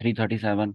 337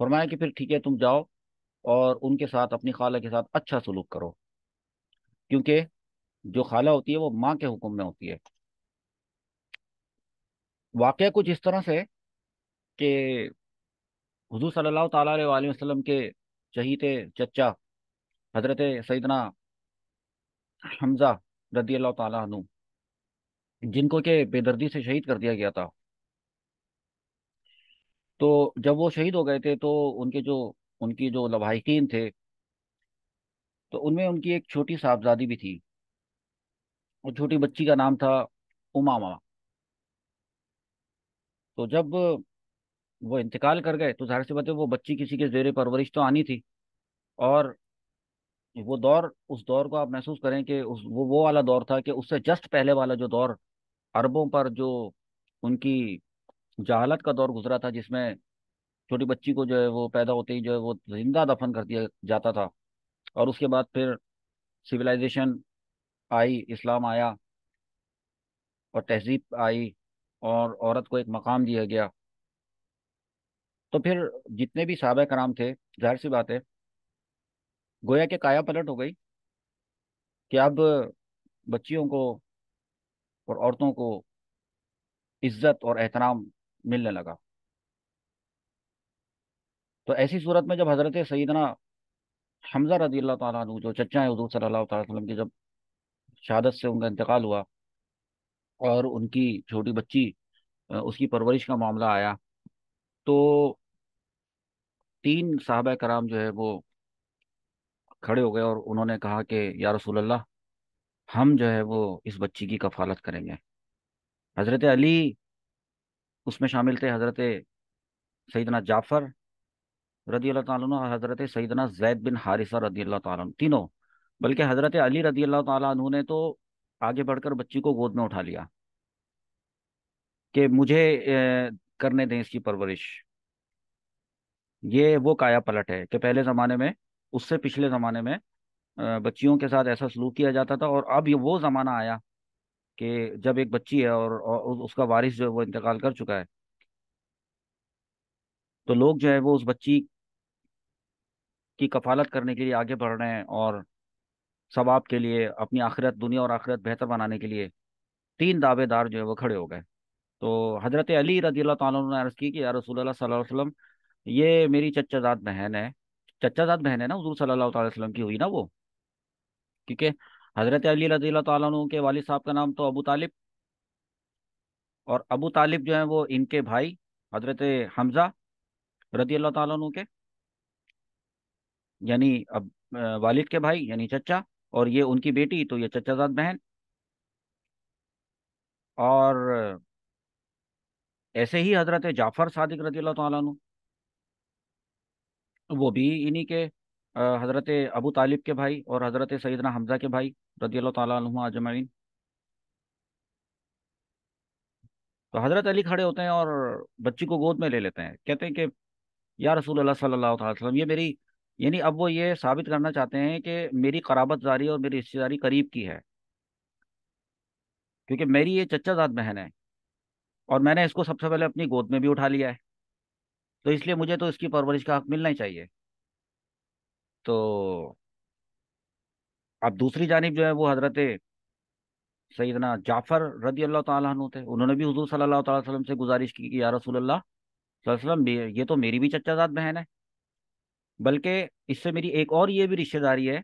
فرمایا کہ پھر ٹھیک ہے تم جاؤ اور ان کے ساتھ اپنی خالہ کے ساتھ اچھا سلوک کرو، کیونکہ جو خالہ ہوتی ہے وہ ماں کے حکم میں ہوتی ہے۔ واقعہ کچھ اس طرح سے کہ حضور صلی اللہ تعالی علیہ وآلہ وسلم کے چہیتے چچا حضرت سیدنا حمزہ رضی اللہ تعالیٰ عنہ، جن کو کہ بے دردی سے شہید کر دیا گیا تھا، تو جب وہ شہید ہو گئے تھے تو ان کی جو لواحقین تھے، تو ان میں ان کی ایک چھوٹی صاحبزادی بھی تھی، اور چھوٹی بچی کا نام تھا امامہ۔ تو جب وہ انتقال کر گئے تو ظاہر سی بات ہے وہ بچی کسی کے زیر پرورش تو آنی تھی، اور وہ دور، اس دور کو آپ محسوس کریں کہ وہ والا دور تھا کہ اس سے جسٹ پہلے والا جو دور، عربوں پر جو ان کی جہالت کا دور گزرا تھا، جس میں چھوٹی بچی کو جو ہے وہ پیدا ہوتے ہی جو ہے وہ زندہ دفن کر دیا جاتا تھا، اور اس کے بعد پھر سویلائزیشن آئی، اسلام آیا اور تہذیب آئی، اور عورت کو ایک مقام دیا گیا، تو پھر جتنے بھی صحابہ کرام تھے، ظاہر سی بات ہے گویا کہ کایا پلٹ ہو گئی کہ اب بچیوں کو اور عورتوں کو عزت اور احترام ملنے لگا۔ تو ایسی صورت میں جب حضرت سیدنا حمزہ رضی اللہ تعالیٰ عنہ، جو چچا ہیں حضور صلی اللہ تعالی وسلم کی، جب شہادت سے ان کا انتقال ہوا اور ان کی چھوٹی بچی، اس کی پرورش کا معاملہ آیا، تو تین صحابہ کرام جو ہے وہ کھڑے ہو گئے اور انہوں نے کہا کہ یا رسول اللہ، ہم جو ہے وہ اس بچی کی کفالت کریں گے۔ حضرت علی اس میں شامل تھے، حضرت سیدنا جعفر رضی اللہ تعالیٰ عنہ، اور حضرت سیدنا زید بن حارثہ رضی اللہ تعالیٰ عنہ، تینوں۔ بلکہ حضرت علی رضی اللہ تعالیٰ عنہ نے تو آگے بڑھ کر بچی کو گود میں اٹھا لیا کہ مجھے کرنے دیں اس کی پرورش۔ یہ وہ کایا پلٹ ہے کہ پہلے زمانے میں، اس سے پچھلے زمانے میں بچیوں کے ساتھ ایسا سلوک کیا جاتا تھا، اور اب یہ وہ زمانہ آیا کہ جب ایک بچی ہے اور اس کا وارث جو ہے وہ انتقال کر چکا ہے، تو لوگ جو ہے وہ اس بچی کی کفالت کرنے کے لیے آگے بڑھ رہے ہیں، اور ثواب کے لیے، اپنی آخرت، دنیا اور آخرت بہتر بنانے کے لیے تین دعوے دار جو ہے وہ کھڑے ہو گئے۔ تو حضرت علی رضی اللہ تعالیٰ عنہ نے عرض کی کہ یا رسول اللہ صلی اللہ علیہ وسلم، یہ میری چچا زاد بہن ہے۔ چچا زاد بہن ہے نا حضور صلی اللہ تعالی وسلم کی ہوئی نا وہ، کیونکہ حضرت علی رضی اللہ تعالیٰ عنہ کے والد صاحب کا نام تو ابو طالب، اور ابو طالب جو ہیں وہ ان کے بھائی حضرت حمزہ رضی اللہ تعالیٰ عنہ کے، یعنی اب والد کے بھائی یعنی چچا، اور یہ ان کی بیٹی تو یہ چچا زاد بہن، اور ایسے ہی حضرت جعفر صادق رضی اللہ تعالیٰ عنہ، وہ بھی انہی کے حضرت ابو طالب کے بھائی اور حضرت سیدنا حمزہ کے بھائی رضی اللہ تعالیٰ عنہ اجمعین۔ تو حضرت علی کھڑے ہوتے ہیں اور بچی کو گود میں لے لیتے ہیں، کہتے ہیں کہ یا رسول اللہ صلی اللہ تعالی وسلم، یہ میری، یعنی اب وہ یہ ثابت کرنا چاہتے ہیں کہ میری قرابت داری اور میری رشتہ داری قریب کی ہے، کیونکہ میری یہ چچا زاد بہن ہے، اور میں نے اس کو سب سے پہلے اپنی گود میں بھی اٹھا لیا ہے، تو اس لیے مجھے تو اس کی پرورش کا حق ملنا ہی چاہیے۔ تو اب دوسری جانب جو ہے وہ حضرت سیدنا جعفر رضی اللہ تعالیٰ عنہ تھے، انہوں نے بھی حضور صلی اللہ تعالی وسلم سے گزارش کی کہ یا رسول اللہ صلی اللہ علیہ وسلم، یہ تو میری بھی چچا زاد بہن ہے، بلکہ اس سے میری ایک اور یہ بھی رشتہ داری ہے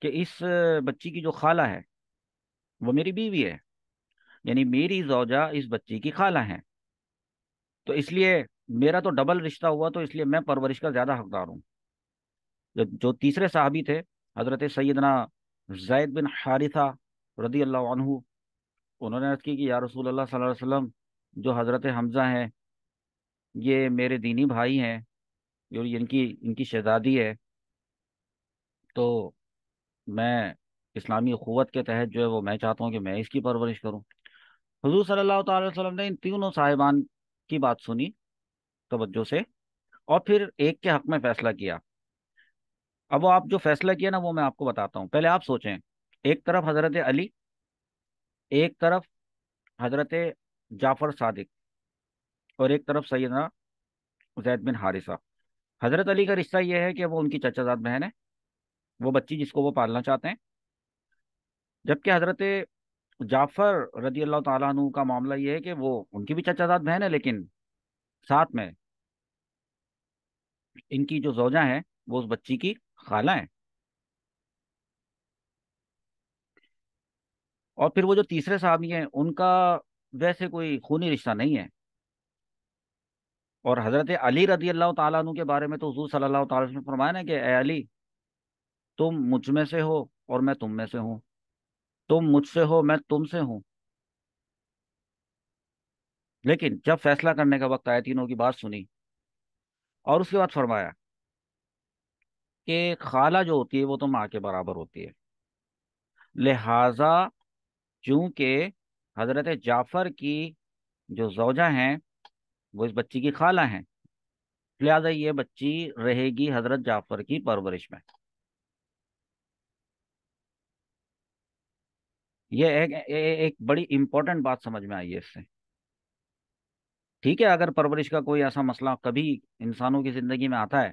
کہ اس بچی کی جو خالہ ہے وہ میری بیوی ہے، یعنی میری زوجہ اس بچی کی خالہ ہیں، تو اس لیے میرا تو ڈبل رشتہ ہوا، تو اس لیے میں پرورش کا زیادہ حقدار ہوں۔ جو تیسرے صحابی تھے حضرت سیدنا زید بن حارثہ رضی اللہ عنہ، انہوں نے عرض کی کہ یا رسول اللہ صلی اللہ علیہ وسلم، جو حضرت حمزہ ہیں یہ میرے دینی بھائی ہیں، اور ان کی شہزادی ہے، تو میں اسلامی اخوت کے تحت جو ہے وہ میں چاہتا ہوں کہ میں اس کی پرورش کروں۔ حضور صلی اللہ تعالی وسلم نے ان تینوں صاحبان کی بات سنی توجہ سے، اور پھر ایک کے حق میں فیصلہ کیا۔ اب وہ آپ جو فیصلہ کیا نا وہ میں آپ کو بتاتا ہوں، پہلے آپ سوچیں، ایک طرف حضرت علی، ایک طرف حضرت جعفر صادق، اور ایک طرف سیدنا زید بن حارثہ، حضرت علی کا رشتہ یہ ہے کہ وہ ان کی چچا زاد بہن ہے، وہ بچی جس کو وہ پالنا چاہتے ہیں، جبکہ حضرت جعفر رضی اللہ تعالیٰ عنہ کا معاملہ یہ ہے کہ وہ ان کی بھی چچا زاد بہن ہے، لیکن ساتھ میں ان کی جو زوجہ ہیں وہ اس بچی کی خالہ ہیں۔ اور پھر وہ جو تیسرے صحابی ہیں ان کا ویسے کوئی خونی رشتہ نہیں ہے۔ اور حضرت علی رضی اللہ تعالیٰ عنہ کے بارے میں تو حضور صلی اللہ تعالی وسلم نے فرمایا نا کہ اے علی، تم مجھ میں سے ہو اور میں تم میں سے ہوں، تم مجھ سے ہو میں تم سے ہوں۔ لیکن جب فیصلہ کرنے کا وقت آیا، تینوں کی بات سنی اور اس کے بعد فرمایا کہ خالہ جو ہوتی ہے وہ تو ماں کے برابر ہوتی ہے، لہذا چونکہ حضرت جعفر کی جو زوجہ ہیں وہ اس بچی کی خالہ ہیں، لہذا یہ بچی رہے گی حضرت جعفر کی پرورش میں۔ یہ ایک بڑی امپورٹنٹ بات سمجھ میں آئی ہے اس سے۔ ٹھیک ہے، اگر پرورش کا کوئی ایسا مسئلہ کبھی انسانوں کی زندگی میں آتا ہے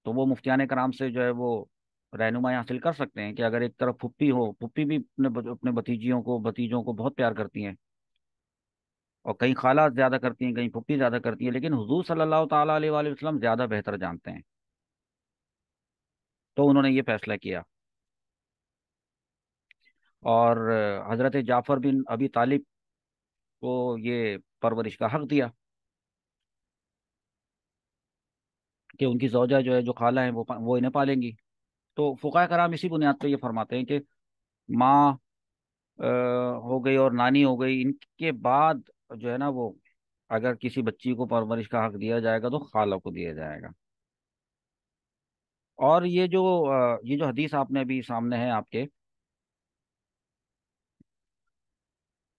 تو وہ مفتیان کرام سے جو ہے وہ رہنمائی حاصل کر سکتے ہیں کہ اگر ایک طرف پھپھی ہو، پھپھی بھی اپنے بھتیجوں کو بہت پیار کرتی ہیں، اور کہیں خالہ زیادہ کرتی ہیں، کہیں پھپھی زیادہ کرتی ہیں، لیکن حضور صلی اللہ تعالیٰ علیہ وآلہ وسلم زیادہ بہتر جانتے ہیں، تو انہوں نے یہ فیصلہ کیا۔ اور حضرت جعفر بن ابی طالب کو یہ پرورش کا حق دیا کہ ان کی زوجہ جو ہے، جو خالہ ہیں، وہ انہیں پالیں گی۔ تو فقہاء کرام اسی بنیاد پہ یہ فرماتے ہیں کہ ماں ہو گئی اور نانی ہو گئی، ان کے بعد جو ہے نا وہ اگر کسی بچی کو پرورش کا حق دیا جائے گا تو خالہ کو دیا جائے گا۔ اور یہ جو حدیث آپ نے ابھی سامنے ہے آپ کے،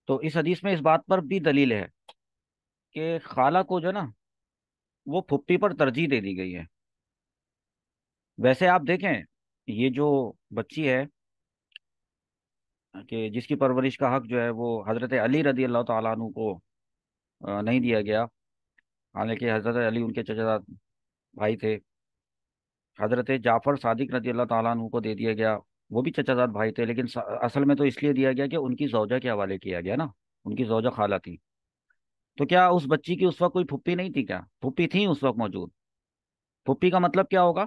تو اس حدیث میں اس بات پر بھی دلیل ہے کہ خالہ کو جو ہے نا وہ پھپھی پر ترجیح دے دی گئی ہے۔ ویسے آپ دیکھیں، یہ جو بچی ہے کہ جس کی پرورش کا حق جو ہے وہ حضرت علی رضی اللہ تعالیٰ عنہ کو نہیں دیا گیا، حالانکہ حضرت علی ان کے چچا زاد بھائی تھے۔ حضرت جعفر صادق رضی اللہ تعالیٰ عنہ کو دے دیا گیا، وہ بھی چچا زاد بھائی تھے، لیکن اصل میں تو اس لیے دیا گیا کہ ان کی زوجہ کے حوالے کیا گیا نا، ان کی زوجہ خالہ تھی۔ تو کیا اس بچی کی اس وقت کوئی پھپھی نہیں تھی؟ کیا پھپھی تھی اس وقت موجود؟ پھپھی کا مطلب کیا ہوگا؟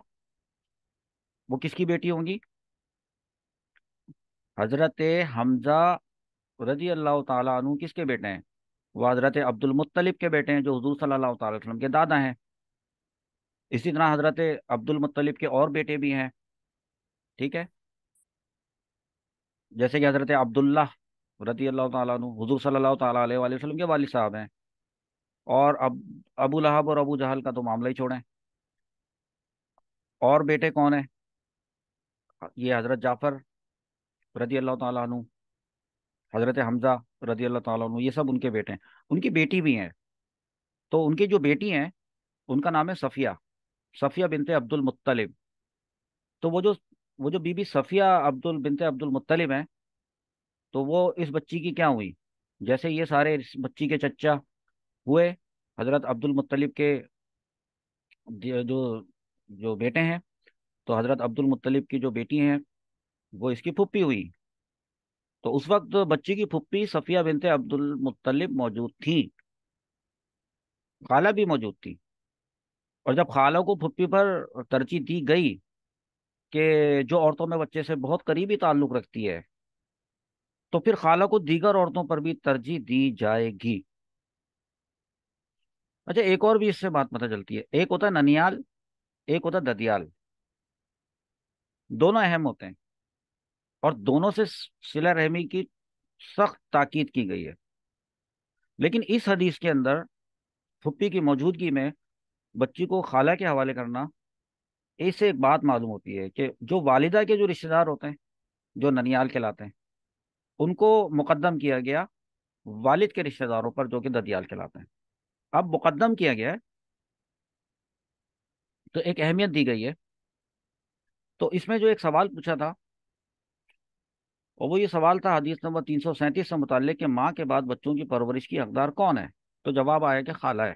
وہ کس کی بیٹی ہوں گی؟ حضرت حمزہ رضی اللہ تعالیٰ عنہ کس کے بیٹے ہیں؟ وہ حضرت عبد المطلب کے بیٹے ہیں، جو حضور صلی اللہ تعالی وسلم کے دادا ہیں۔ اسی طرح حضرت عبد المطلب کے اور بیٹے بھی ہیں، ٹھیک ہے، جیسے کہ حضرت عبداللہ رضی اللہ تعالیٰ عنہ حضور صلی اللہ تعالیٰ علیہ وآلہ وسلم کے والد صاحب ہیں۔ اور ابو لہب اور ابو جہل کا تو معاملہ ہی چھوڑیں، اور بیٹے کون ہیں؟ یہ حضرت جعفر رضی اللہ تعالیٰ عنہ، حضرت حمزہ رضی اللہ تعالیٰ عنہ، یہ سب ان کے بیٹے ہیں۔ ان کی بیٹی بھی ہیں، تو ان کی جو بیٹی ہیں ان کا نام ہے صفیہ، صفیہ بنت عبد المطلب۔ تو وہ جو بی بی صفیہ بنت عبد المطلب ہیں، تو وہ اس بچی کی کیا ہوئی؟ جیسے یہ سارے اس بچی کے چچا ہوئے، حضرت عبد المطلب کے جو جو بیٹے ہیں، تو حضرت عبد المطلب کی جو بیٹی ہیں وہ اس کی پھپھی ہوئی۔ تو اس وقت بچی کی پھپھی صفیہ بنت عبد المطلب موجود تھی، خالہ بھی موجود تھی۔ اور جب خالہ کو پھپھی پر ترجیح دی گئی کہ جو عورتوں میں بچے سے بہت قریبی تعلق رکھتی ہے، تو پھر خالہ کو دیگر عورتوں پر بھی ترجیح دی جائے گی۔ اچھا، ایک اور بھی اس سے بات پتہ چلتی ہے، ایک ہوتا ہے ننیال، ایک ہوتا ہے ددیال، دونوں اہم ہوتے ہیں، اور دونوں سے صلہ رحمی کی سخت تاکید کی گئی ہے۔ لیکن اس حدیث کے اندر پھپھی کی موجودگی میں بچی کو خالہ کے حوالے کرنا، اس سے ایک بات معلوم ہوتی ہے کہ جو والدہ کے جو رشتہ دار ہوتے ہیں، جو ننیال کہلاتے ہیں، ان کو مقدم کیا گیا والد کے رشتہ داروں پر، جو کہ ددیال کہلاتے ہیں۔ اب مقدم کیا گیا ہے تو ایک اہمیت دی گئی ہے۔ تو اس میں جو ایک سوال پوچھا تھا، اور وہ یہ سوال تھا حدیث نمبر 337 سے متعلق کہ ماں کے بعد بچوں کی پرورش کی حقدار کون ہے؟ تو جواب آیا کہ خالہ ہے۔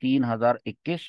3,021।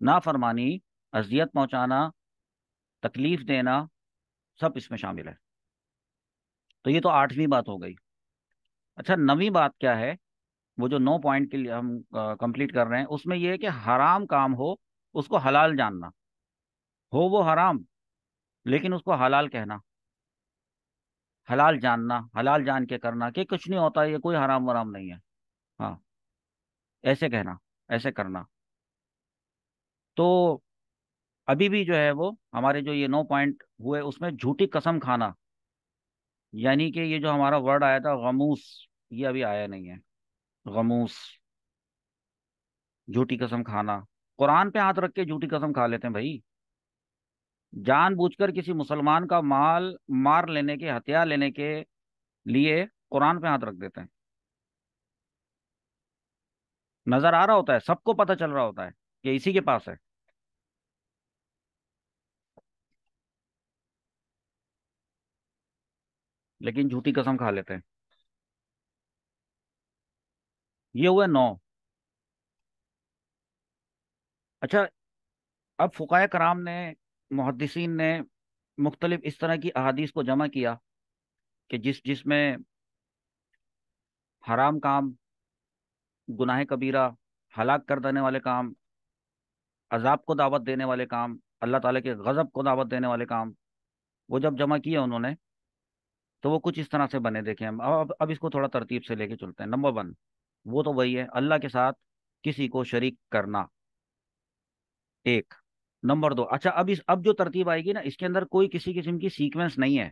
نافرمانی، اذیت پہنچانا، تکلیف دینا، سب اس میں شامل ہے۔ تو یہ تو 8ویں بات ہو گئی۔ اچھا، 9ویں بات کیا ہے؟ وہ جو 9 پوائنٹ کے لیے ہم کمپلیٹ کر رہے ہیں، اس میں یہ ہے کہ حرام کام ہو اس کو حلال جاننا، ہو وہ حرام لیکن اس کو حلال کہنا، حلال جاننا، حلال جان کے کرنا کہ کچھ نہیں ہوتا، یہ کوئی حرام ورام نہیں ہے، ہاں، ایسے کہنا، ایسے کرنا۔ تو ابھی بھی جو ہے وہ ہمارے جو یہ 9 پوائنٹ ہوئے اس میں جھوٹی قسم کھانا، یعنی کہ یہ جو ہمارا ورڈ آیا تھا غموس، یہ ابھی آیا نہیں ہے، غموس، جھوٹی قسم کھانا۔ قرآن پہ ہاتھ رکھ کے جھوٹی قسم کھا لیتے ہیں بھائی، جان بوجھ کر کسی مسلمان کا مال مار لینے کے، ہتھیار لینے کے لیے قرآن پہ ہاتھ رکھ دیتے ہیں۔ نظر آ رہا ہوتا ہے، سب کو پتہ چل رہا ہوتا ہے کہ اسی کے پاس ہے، لیکن جھوٹی قسم کھا لیتے ہیں۔ یہ ہوئے 9۔ اچھا، اب فقہائے کرام نے، محدثین نے مختلف اس طرح کی احادیث کو جمع کیا کہ جس میں حرام کام، گناہ کبیرہ، ہلاک کر دینے والے کام، عذاب کو دعوت دینے والے کام، اللہ تعالیٰ کے غضب کو دعوت دینے والے کام، وہ جب جمع کیے انہوں نے تو وہ کچھ اس طرح سے بنے، دیکھیں ہم اب اس کو تھوڑا ترتیب سے لے کے چلتے ہیں۔ نمبر 1، وہ تو وہی ہے اللہ کے ساتھ کسی کو شریک کرنا، ایک۔ نمبر 2، اچھا اب جو ترتیب آئے گی نا، اس کے اندر کوئی کسی قسم کی سیکوینس نہیں ہے،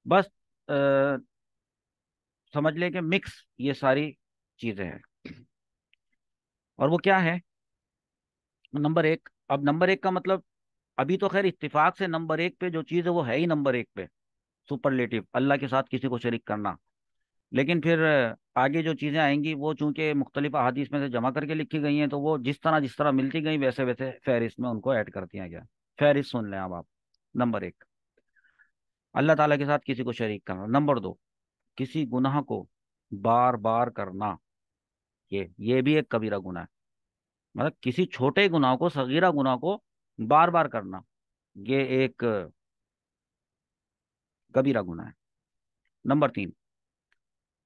بس سمجھ لیں کہ مکس یہ ساری چیزیں ہیں۔ اور وہ کیا ہے؟ نمبر 1، اب نمبر 1 کا مطلب، ابھی تو خیر اتفاق سے نمبر 1 پہ جو چیز ہے وہ ہے ہی نمبر 1 پہ، سپرلیٹو، اللہ کے ساتھ کسی کو شریک کرنا۔ لیکن پھر آگے جو چیزیں آئیں گی وہ چونکہ مختلف احادیث میں سے جمع کر کے لکھی گئی ہیں، تو وہ جس طرح ملتی گئی ویسے ویسے فہرست میں ان کو ایڈ کر دیا گیا۔ فہرست سن لیں اب آپ۔ نمبر 1، اللہ تعالیٰ کے ساتھ کسی کو شریک کرنا۔ نمبر 2، کسی گناہ کو بار بار کرنا، یہ بھی ایک کبیرہ گناہ ہے، مطلب کسی چھوٹے گناہ کو، صغیرہ گناہ کو بار بار کرنا، یہ ایک کبیرہ گناہ ہے۔ نمبر 3،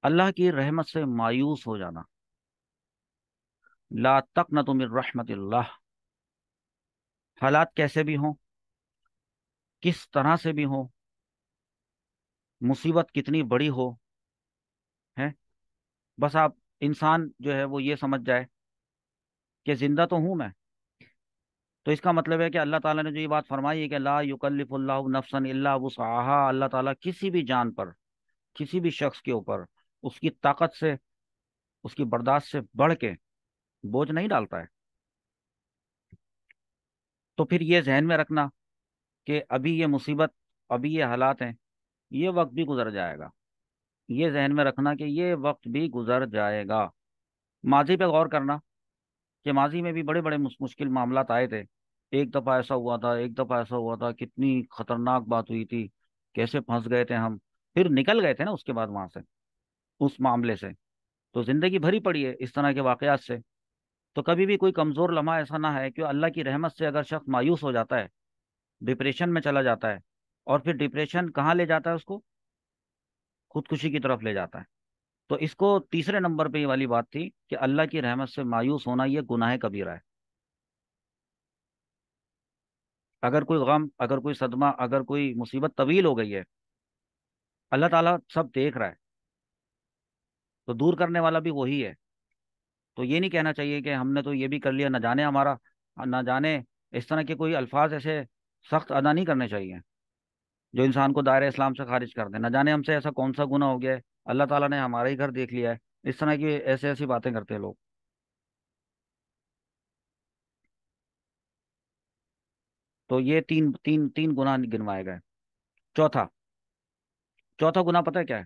اللہ کی رحمت سے مایوس ہو جانا، لا تقنطوا من رحمت اللہ، حالات کیسے بھی ہوں، کس طرح سے بھی ہوں، مصیبت کتنی بڑی ہو، ہے، بس آپ انسان جو ہے وہ یہ سمجھ جائے کہ زندہ تو ہوں میں۔ تو اس کا مطلب ہے کہ اللہ تعالیٰ نے جو یہ بات فرمائی ہے کہ لا یکلف اللہ نفسا الا وسعها، اللہ تعالیٰ کسی بھی جان پر، کسی بھی شخص کے اوپر اس کی طاقت سے، اس کی برداشت سے بڑھ کے بوجھ نہیں ڈالتا ہے۔ تو پھر یہ ذہن میں رکھنا کہ ابھی یہ مصیبت، ابھی یہ حالات ہیں، یہ وقت بھی گزر جائے گا، یہ ذہن میں رکھنا کہ یہ وقت بھی گزر جائے گا۔ ماضی پہ غور کرنا کہ ماضی میں بھی بڑے بڑے مشکل معاملات آئے تھے، ایک دفعہ ایسا ہوا تھا، ایک دفعہ ایسا ہوا تھا، کتنی خطرناک بات ہوئی تھی، کیسے پھنس گئے تھے ہم، پھر نکل گئے تھے نا اس کے بعد وہاں سے، اس معاملے سے۔ تو زندگی بھری پڑی ہے اس طرح کے واقعات سے۔ تو کبھی بھی کوئی کمزور لمحہ ایسا نہ ہے کہ اللہ کی رحمت سے اگر شخص مایوس ہو جاتا ہے، ڈپریشن میں چلا جاتا ہے، اور پھر ڈپریشن کہاں لے جاتا ہے اس کو؟ خودکشی کی طرف لے جاتا ہے۔ تو اس کو تیسرے نمبر پہ یہ والی بات تھی کہ اللہ کی رحمت سے مایوس ہونا یہ گناہ کبیرہ ہے۔ اگر کوئی غم، اگر کوئی صدمہ، اگر کوئی مصیبت طویل ہو گئی ہے، اللہ تعالیٰ سب دیکھ رہا ہے، تو دور کرنے والا بھی وہی ہے۔ تو یہ نہیں کہنا چاہیے کہ ہم نے تو یہ بھی کر لیا، نہ جانے ہمارا، نہ جانے، اس طرح کے کوئی الفاظ ایسے سخت ادا نہیں کرنے چاہیے جو انسان کو دائرہ اسلام سے خارج کر دیں۔ نہ جانے ہم سے ایسا کون سا گناہ ہو گیا ہے، اللہ تعالیٰ نے ہمارا ہی گھر دیکھ لیا ہے، اس طرح کی ایسے ایسی باتیں کرتے ہیں لوگ۔ تو یہ تین تین تین گناہ گنوائے گئے۔ چوتھا، چوتھا گناہ پتہ ہے کیا ہے؟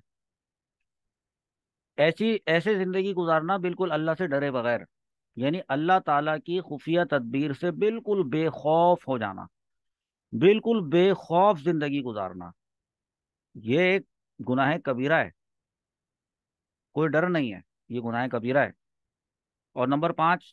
ایسے زندگی گزارنا بالکل اللہ سے ڈرے بغیر، یعنی اللہ تعالیٰ کی خفیہ تدبیر سے بالکل بے خوف ہو جانا، بالکل بے خوف زندگی گزارنا، یہ ایک گناہ کبیرہ ہے، کوئی ڈر نہیں ہے، یہ گناہ کبیرہ ہے۔ اور نمبر 5،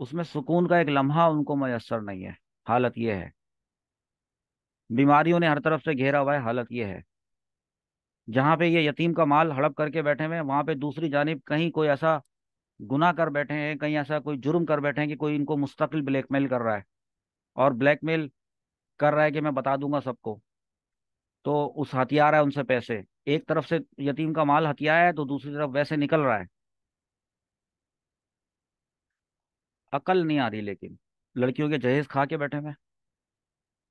اس میں سکون کا ایک لمحہ ان کو میسر نہیں ہے، حالت یہ ہے۔ بیماریوں نے ہر طرف سے گھیرا ہوا ہے، حالت یہ ہے۔ جہاں پہ یہ یتیم کا مال ہڑپ کر کے بیٹھے ہوئے ہیں، وہاں پہ دوسری جانب کہیں کوئی ایسا گناہ کر بیٹھے ہیں، کہیں ایسا کوئی جرم کر بیٹھے ہیں کہ کوئی ان کو مستقل بلیک میل کر رہا ہے، اور بلیک میل کر رہا ہے کہ میں بتا دوں گا سب کو، تو اس ہتھیار ہے ان سے پیسے۔ ایک طرف سے یتیم کا مال ہتھیار ہے تو دوسری طرف ویسے نکل رہا ہے۔ عقل نہیں آ رہی، لیکن لڑکیوں کے جہیز کھا کے بیٹھے ہوئے ہیں،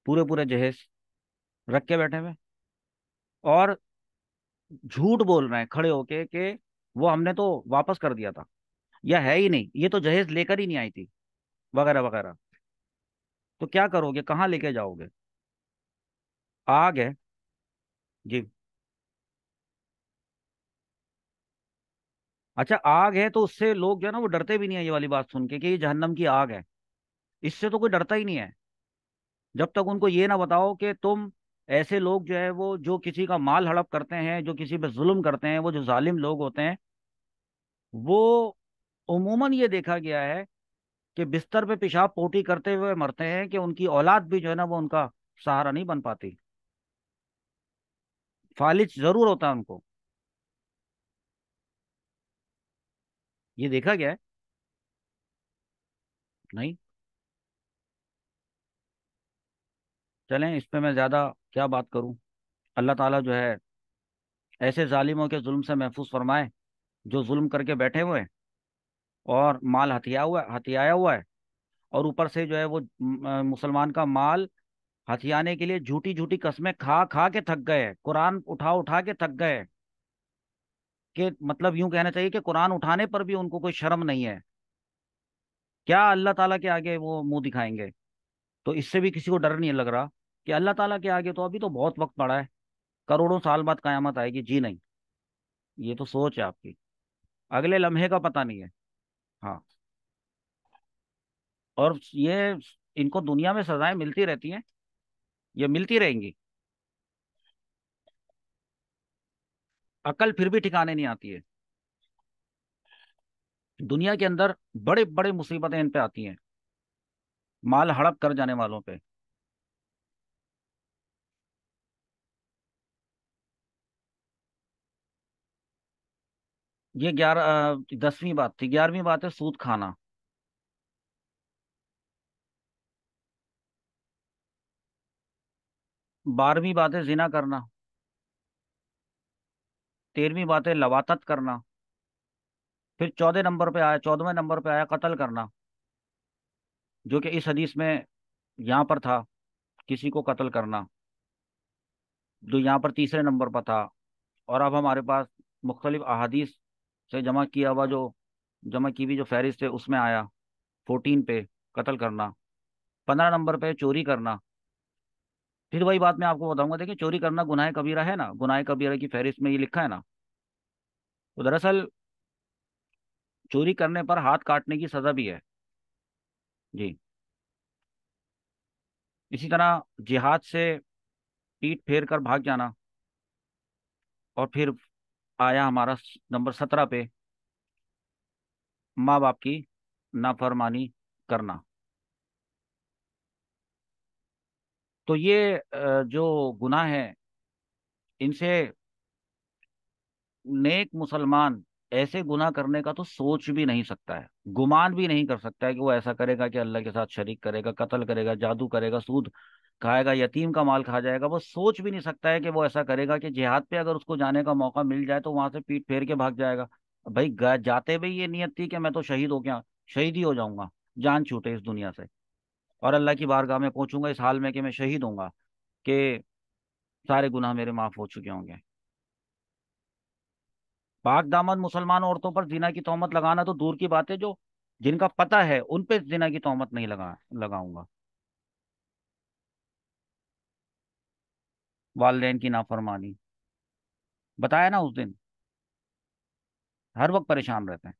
پورے پورے جہیز رکھ کے بیٹھے ہوئے ہیں، اور جھوٹ بول رہے ہیں کھڑے ہو کے کہ وہ ہم نے تو واپس کر دیا تھا، یا ہے ہی نہیں، یہ تو جہیز لے کر ہی نہیں آئی تھی، وغیرہ وغیرہ۔ تو کیا کرو گے، کہاں لے کے جاؤ گے؟ آگ ہے جی۔ اچھا آگ ہے تو اس سے لوگ جو ہے نا وہ ڈرتے بھی نہیں ہیں، یہ والی بات سن کے کہ یہ جہنم کی آگ ہے، اس سے تو کوئی ڈرتا ہی نہیں ہے، جب تک ان کو یہ نہ بتاؤ کہ تم ایسے لوگ جو ہے وہ جو کسی کا مال ہڑپ کرتے ہیں، جو کسی پہ ظلم کرتے ہیں، وہ جو ظالم لوگ ہوتے ہیں، وہ عموماً یہ دیکھا گیا ہے کہ بستر پہ پیشاب پوٹی کرتے ہوئے مرتے ہیں، کہ ان کی اولاد بھی جو ہے نا وہ ان کا سہارا نہیں بن پاتی، فالج ضرور ہوتا ہے ان کو، یہ دیکھا گیا ہے۔ نہیں، چلیں اس پہ میں زیادہ کیا بات کروں۔ اللہ تعالیٰ جو ہے ایسے ظالموں کے ظلم سے محفوظ فرمائے، جو ظلم کر کے بیٹھے ہوئے ہیں اور مال ہتھیایا ہوا ہے، اور اوپر سے جو ہے وہ مسلمان کا مال ہتھیانے کے لیے جھوٹی جھوٹی قسمیں کھا کھا کے تھک گئے ہیں، قرآن اٹھا اٹھا کے تھک گئے ہیں، کہ مطلب یوں کہنا چاہیے کہ قرآن اٹھانے پر بھی ان کو کوئی شرم نہیں ہے، کیا اللہ تعالیٰ کے آگے وہ منہ دکھائیں گے؟ تو اس سے بھی کسی کو ڈر نہیں لگ رہا کہ اللہ تعالیٰ کے آگے تو ابھی تو بہت وقت پڑا ہے، کروڑوں سال بعد قیامت آئے گی، جی نہیں، یہ تو سوچ ہے آپ کی، اگلے لمحے کا پتہ نہیں ہے۔ ہاں، اور یہ ان کو دنیا میں سزائیں ملتی رہتی ہیں، یہ ملتی رہیں گی، عقل پھر بھی ٹھکانے نہیں آتی ہے، دنیا کے اندر بڑے بڑے مصیبتیں ان پہ آتی ہیں، مال ہڑپ کر جانے والوں پہ۔ یہ 10ویں بات تھی، 11ویں بات ہے سود کھانا، 12ویں بات ہے زنا کرنا، 13ویں بات ہے لواطت کرنا، پھر 14 نمبر پہ آیا قتل کرنا، جو کہ اس حدیث میں یہاں پر تھا، کسی کو قتل کرنا، جو یہاں پر تیسرے نمبر پر تھا، اور اب ہمارے پاس مختلف احادیث سے جمع کی ہوئی جو فہرست ہے اس میں آیا 14 پہ قتل کرنا، 15 نمبر پہ چوری کرنا۔ پھر وہی بات میں آپ کو بتاؤں گا، دیکھیں چوری کرنا گناہ کبیرہ ہے نا، گناہ کبیرہ کی فہرست میں یہ لکھا ہے نا، تو دراصل چوری کرنے پر ہاتھ کاٹنے کی سزا بھی ہے جی۔ اسی طرح جہاد سے پیٹ پھیر کر بھاگ جانا، اور پھر آیا ہمارا نمبر 17 پہ ماں باپ کی نافرمانی کرنا۔ تو یہ جو گناہ ہے، ان سے نیک مسلمان ایسے گناہ کرنے کا تو سوچ بھی نہیں سکتا ہے، گمان بھی نہیں کر سکتا ہے کہ وہ ایسا کرے گا، کہ اللہ کے ساتھ شریک کرے گا، قتل کرے گا، جادو کرے گا، سود کھائے گا، یتیم کا مال کھا جائے گا، وہ سوچ بھی نہیں سکتا ہے کہ وہ ایسا کرے گا کہ جہاد پہ اگر اس کو جانے کا موقع مل جائے تو وہاں سے پیٹ پھیر کے بھاگ جائے گا۔ بھائی جاتے بھی یہ نیت تھی کہ میں تو شہید ہو گیا، شہید ہی ہو جاؤں گا، جان چھوٹے اس دنیا سے، اور اللہ کی بارگاہ میں پہنچوں گا اس حال میں کہ میں شہید ہوں گا، کہ سارے گناہ میرے معاف ہو چکے ہوں گے۔ پاک دامن مسلمان عورتوں پر زنا کی تہمت لگانا تو دور کی بات ہے، جو جن کا پتہ ہے ان پہ زنا کی تہمت نہیں لگاؤں گا۔ والدین کی نافرمانی، بتایا نا اس دن، ہر وقت پریشان رہتے ہیں،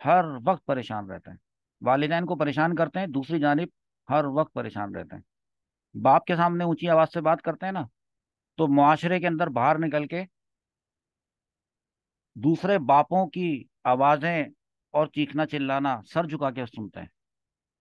ہر وقت پریشان رہتے ہیں، والدین کو پریشان کرتے ہیں، دوسری جانب ہر وقت پریشان رہتے ہیں، باپ کے سامنے اونچی آواز سے بات کرتے ہیں نا، تو معاشرے کے اندر باہر نکل کے دوسرے باپوں کی آوازیں اور چیخنا چلانا سر جھکا کے سنتے ہیں،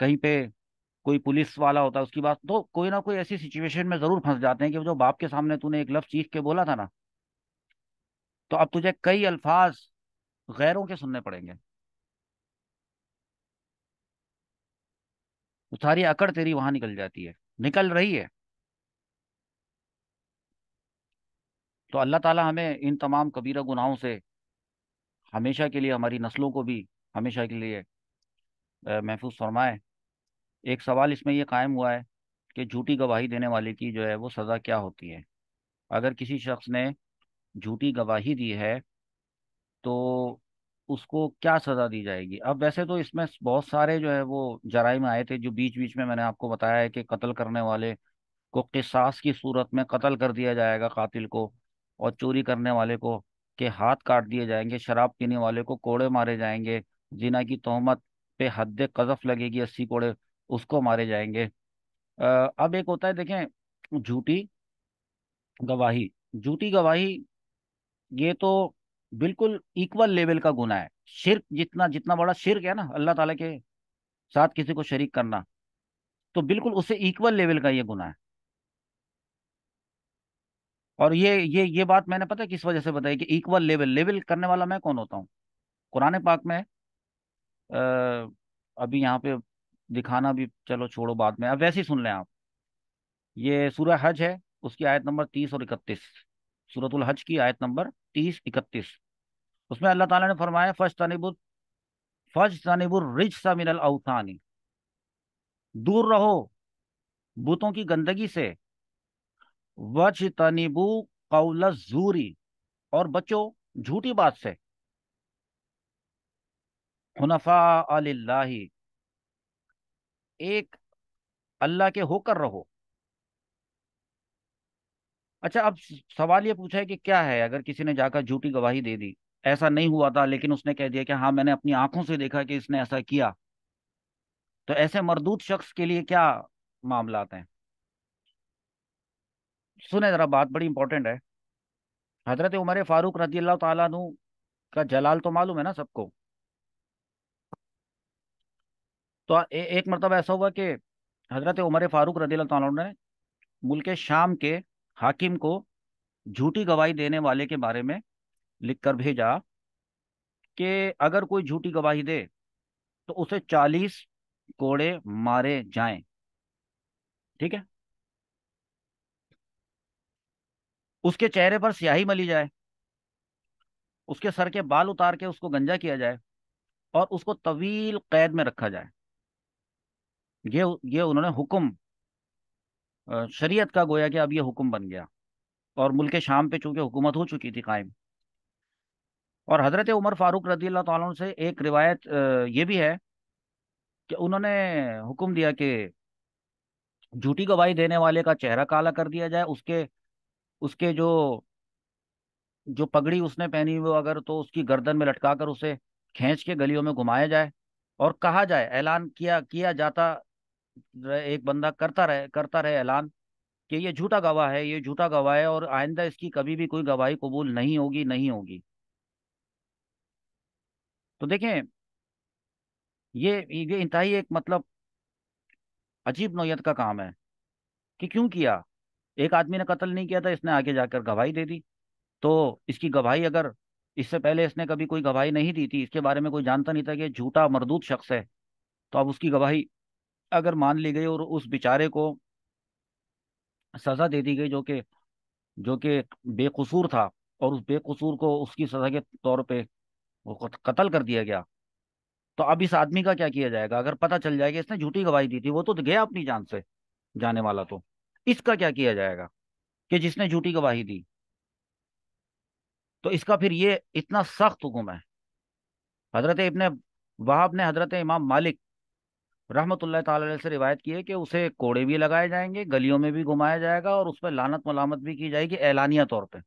کہیں پہ کوئی پولیس والا ہوتا ہے، اس کی بات تو کوئی نہ کوئی ایسی سچویشن میں ضرور پھنس جاتے ہیں کہ جو باپ کے سامنے تو نے ایک لفظ چیخ کے بولا تھا نا، تو اب تجھے کئی الفاظ غیروں کے سننے پڑیں گے. وہ ساری اکڑ تیری وہاں نکل جاتی ہے، نکل رہی ہے. تو اللہ تعالی ہمیں ان تمام کبیرہ گناہوں سے ہمیشہ کے لیے، ہماری نسلوں کو بھی ہمیشہ کے لیے محفوظ فرمائے. ایک سوال اس میں یہ قائم ہوا ہے کہ جھوٹی گواہی دینے والے کی جو ہے وہ سزا کیا ہوتی ہے. اگر کسی شخص نے جھوٹی گواہی دی ہے تو اس کو کیا سزا دی جائے گی؟ اب ویسے تو اس میں بہت سارے جو ہے وہ جرائم آئے تھے، جو بیچ بیچ میں نے آپ کو بتایا ہے کہ قتل کرنے والے کو قصاص کی صورت میں قتل کر دیا جائے گا قاتل کو، اور چوری کرنے والے کو کے ہاتھ کاٹ دیے جائیں گے، شراب پینے والے کو کوڑے مارے جائیں گے، زنا کی تہمت پہ حد قذف لگے گی 80 کوڑے، اس کو مارے جائیں گے. اب ایک ہوتا ہے دیکھیں جھوٹی گواہی. جھوٹی گواہی یہ تو بالکل ایکول لیول کا گناہ ہے. شرک جتنا جتنا بڑا شرک ہے نا اللہ تعالیٰ کے ساتھ کسی کو شریک کرنا، تو بالکل اس سے ایکول لیول کا یہ گناہ ہے. اور یہ بات میں نے پتہ ہے کس وجہ سے بتائی کہ ایکول لیول لیول کرنے والا میں کون ہوتا ہوں؟ قرآن پاک میں آ، ابھی یہاں پہ دکھانا بھی چلو چھوڑو بعد میں، اب ویسے ہی سن لیں آپ. یہ سورہ حج ہے، اس کی آیت نمبر 30 اور 31. سورۃ الحج کی آیت نمبر 30 31. اس میں اللہ تعالیٰ نے فرمایا فَاجْتَنِبُوا الرِّجْسَ مِنَ الْأَوْثَانِ، دور رہو بتوں کی گندگی سے. وَاجْتَنِبُوا قَوْلَ الزُّورِ، اور بچو جھوٹی بات سے. حنفاء للہ، ایک اللہ کے ہو کر رہو. اچھا اب سوال یہ پوچھا ہے کہ کیا ہے اگر کسی نے جا کر جھوٹی گواہی دے دی، ایسا نہیں ہوا تھا لیکن اس نے کہہ دیا کہ ہاں میں نے اپنی آنکھوں سے دیکھا کہ اس نے ایسا کیا، تو ایسے مردود شخص کے لیے کیا معاملات ہیں؟ سنیں ذرا، بات بڑی امپورٹنٹ ہے. حضرت عمر فاروق رضی اللہ تعالیٰ عنہ کا جلال تو معلوم ہے نا سب کو. تو ایک مرتبہ ایسا ہوا کہ حضرت عمر فاروق رضی اللہ تعالیٰ عنہ نے ملک شام کے حاکم کو جھوٹی گواہی دینے والے کے بارے میں لکھ کر بھیجا کہ اگر کوئی جھوٹی گواہی دے تو اسے 40 کوڑے مارے جائیں. ٹھیک ہے، اس کے چہرے پر سیاہی ملی جائے، اس کے سر کے بال اتار کے اس کو گنجا کیا جائے، اور اس کو طویل قید میں رکھا جائے. یہ انہوں نے حکم شریعت کا گویا کہ اب یہ حکم بن گیا، اور ملک شام پہ چونکہ حکومت ہو چکی تھی قائم. اور حضرت عمر فاروق رضی اللہ تعالیٰ عنہ سے ایک روایت یہ بھی ہے کہ انہوں نے حکم دیا کہ جھوٹی گواہی دینے والے کا چہرہ کالا کر دیا جائے، اس کے جو جو پگڑی اس نے پہنی ہوئی اگر تو اس کی گردن میں لٹکا کر اسے کھینچ کے گلیوں میں گھمایا جائے، اور کہا جائے، اعلان کیا جاتا ایک بندہ کرتا رہے اعلان کہ یہ جھوٹا گواہ ہے، یہ جھوٹا گواہ ہے، اور آئندہ اس کی کبھی بھی کوئی گواہی قبول نہیں ہوگی، نہیں ہوگی. تو دیکھیں یہ انتہائی ایک مطلب عجیب نوعیت کا کام ہے کہ کیوں کیا. ایک آدمی نے قتل نہیں کیا تھا، اس نے آگے جا کر گواہی دے دی. تو اس کی گواہی اگر اس سے پہلے اس نے کبھی کوئی گواہی نہیں دی تھی، اس کے بارے میں کوئی جانتا نہیں تھا کہ یہ جھوٹا مردود شخص ہے، تو اب اس کی گواہی اگر مان لی گئی اور اس بیچارے کو سزا دے دی گئی جو کہ بے قصور تھا، اور اس بے قصور کو اس کی سزا کے طور پہ وہ قتل کر دیا گیا، تو اب اس آدمی کا کیا کیا جائے گا؟ اگر پتہ چل جائے کہ اس نے جھوٹی گواہی دی تھی، وہ تو گیا اپنی جان سے جانے والا، تو اس کا کیا کیا جائے گا کہ جس نے جھوٹی گواہی دی؟ تو اس کا پھر یہ اتنا سخت حکم ہے. حضرت ابن وہاب نے حضرت امام مالک رحمۃ اللہ تعالی علیہ سے روایت کی ہے کہ اسے کوڑے بھی لگائے جائیں گے، گلیوں میں بھی گھمایا جائے گا، اور اس پہ لعنت ملامت بھی کی جائے گی اعلانیہ طور پہ.